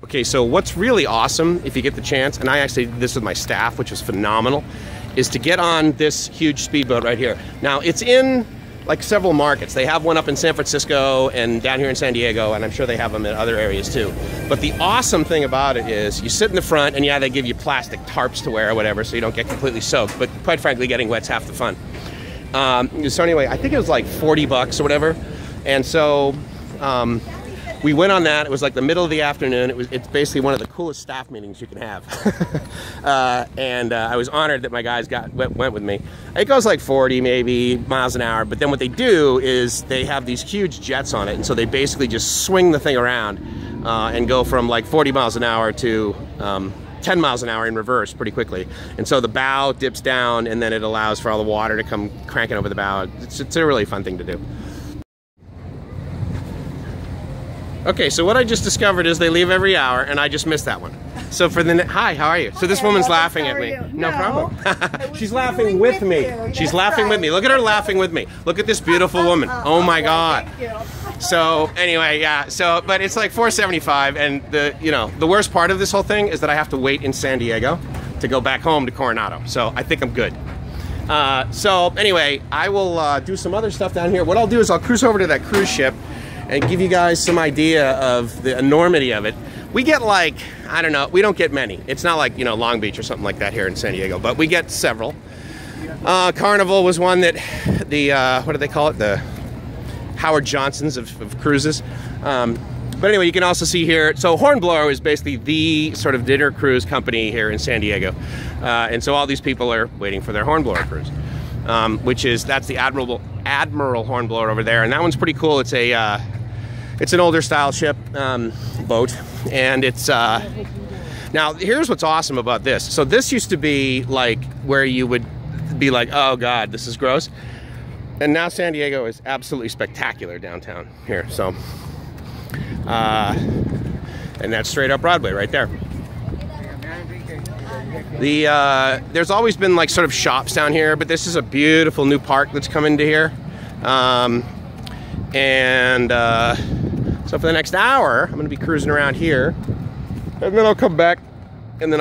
Okay, so what's really awesome, if you get the chance, and I actually did this with my staff, which was phenomenal, is to get on this huge speedboat right here. Now, it's in like several markets. They have one up in San Francisco and down here in San Diego, and I'm sure they have them in other areas too. But the awesome thing about it is you sit in the front, and yeah, they give you plastic tarps to wear or whatever, so you don't get completely soaked, but quite frankly, getting wet's half the fun. So anyway, I think it was like 40 bucks or whatever, and so we went on that. It was like the middle of the afternoon. It's basically one of the coolest staff meetings you can have. And I was honored that my guys went with me. It goes like 40 maybe miles an hour, but then what they do is they have these huge jets on it, and so they basically just swing the thing around and go from like 40 miles an hour to 10 miles an hour in reverse pretty quickly. And so the bow dips down, and then it allows for all the water to come cranking over the bow. It's a really fun thing to do. Okay, so what I just discovered is they leave every hour, and I just missed that one. So for the hi, how are you? So this woman's laughing at me. No problem. She's laughing with me. She's laughing with me. Look at her laughing with me. Look at this beautiful woman. Oh my God. So anyway, yeah. So but it's like $4.75, and the worst part of this whole thing is that I have to wait in San Diego to go back home to Coronado. So I think I'm good. So anyway, I will do some other stuff down here. What I'll do is I'll cruise over to that cruise ship and give you guys some idea of the enormity of it. We get like, I don't know, we don't get many. It's not like, Long Beach or something like that here in San Diego, but we get several. Carnival was one that what do they call it? The Howard Johnsons of cruises. But anyway, you can also see here, so Hornblower is basically the sort of dinner cruise company here in San Diego. And so all these people are waiting for their Hornblower cruise. That's the Admiral Hornblower over there, and that one's pretty cool. It's an older style ship, boat, and it's now here's what's awesome about this. So this used to be like where you would be like, oh God, this is gross, and now San Diego is absolutely spectacular downtown here. So and that's straight up Broadway right there. There's always been like sort of shops down here, but this is a beautiful new park that's come into here. So for the next hour, I'm going to be cruising around here, and then I'll come back, and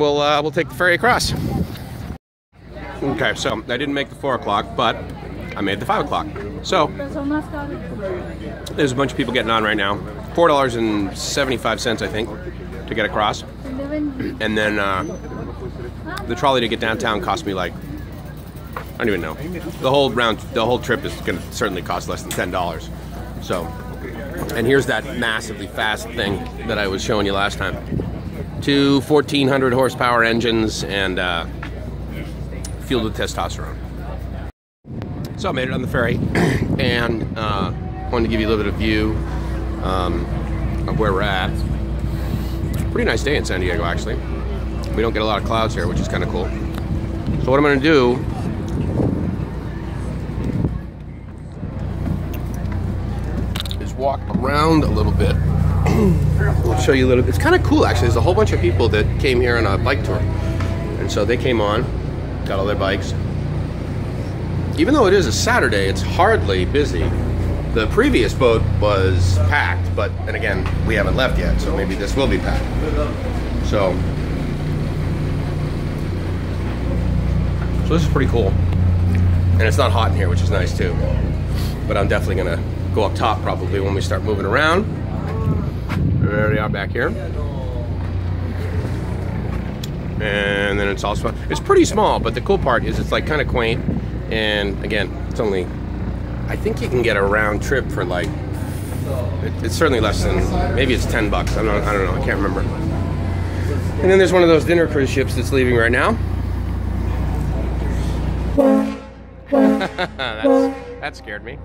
we'll take the ferry across. Okay, so I didn't make the 4 o'clock, but I made the 5 o'clock. So there's a bunch of people getting on right now. $4.75, I think, to get across. And then the trolley to get downtown cost me like, I don't even know. The whole trip is going to certainly cost less than $10. So, and here's that massively fast thing that I was showing you last time. 2 1,400 horsepower engines and fueled with testosterone. So I made it on the ferry, and wanted to give you a little bit of view of where we're at. Pretty nice day in San Diego, actually. We don't get a lot of clouds here, which is kind of cool. So what I'm going to do is walk around a little bit. I'll show you a little bit. It's kind of cool, actually. There's a whole bunch of people that came here on a bike tour. And so they came on, got all their bikes. Even though it is a Saturday, it's hardly busy. The previous boat was packed, but, and again, we haven't left yet, so maybe this will be packed. So this is pretty cool. And it's not hot in here, which is nice too. But I'm definitely gonna go up top probably when we start moving around. There they are back here. And then it's also, it's pretty small, but the cool part is it's like kind of quaint. And again, it's only, I think you can get a round trip for like, it's certainly less than, maybe it's 10 bucks. I don't know, I can't remember. And then there's one of those dinner cruise ships that's leaving right now. That scared me.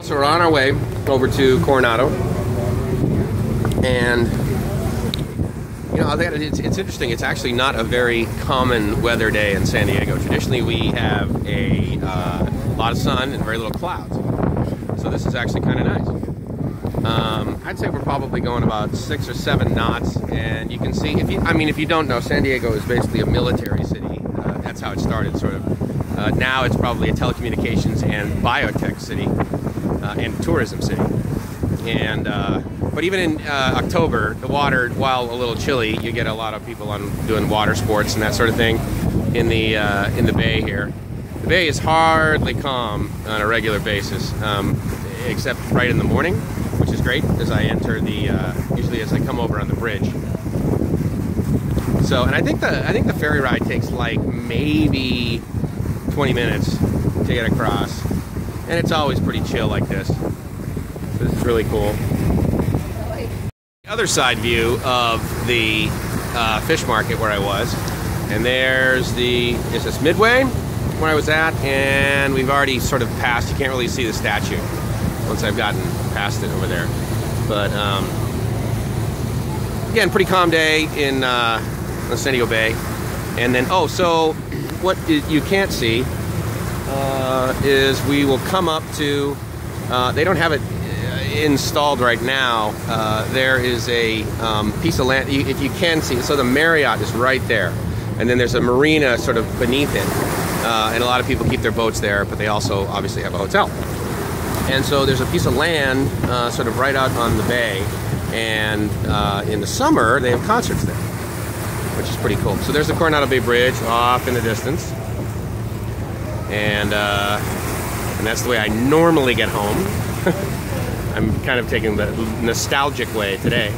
So we're on our way over to Coronado, and I think it's interesting. It's actually not a very common weather day in San Diego. Traditionally, we have a lot of sun and very little clouds. So this is actually kind of nice. I'd say we're probably going about 6 or 7 knots, and you can see, if you don't know, San Diego is basically a military city. That's how it started, sort of. Now it's probably a telecommunications and biotech city. and tourism city. And but even in October, the water, while a little chilly, you get a lot of people on doing water sports and that sort of thing in the bay here. The bay is hardly calm on a regular basis, except right in the morning, which is great as I enter usually as I come over on the bridge. So, and I think the ferry ride takes like maybe 20 minutes to get across, and it's always pretty chill like this. So this is really cool. The other side view of the fish market where I was, and is this Midway where I was at, and we've already sort of passed. You can't really see the statue once I've gotten past it over there, but again, pretty calm day in San Diego Bay. And then, so what you can't see is we will come up to, they don't have it installed right now. There is a piece of land, if you can see, so the Marriott is right there. And then there's a marina sort of beneath it. And a lot of people keep their boats there, but they also obviously have a hotel. And so there's a piece of land sort of right out on the bay. And in the summer, they have concerts there, which is pretty cool. So there's the Coronado Bay Bridge off in the distance. And that's the way I normally get home. I'm kind of taking the nostalgic way today.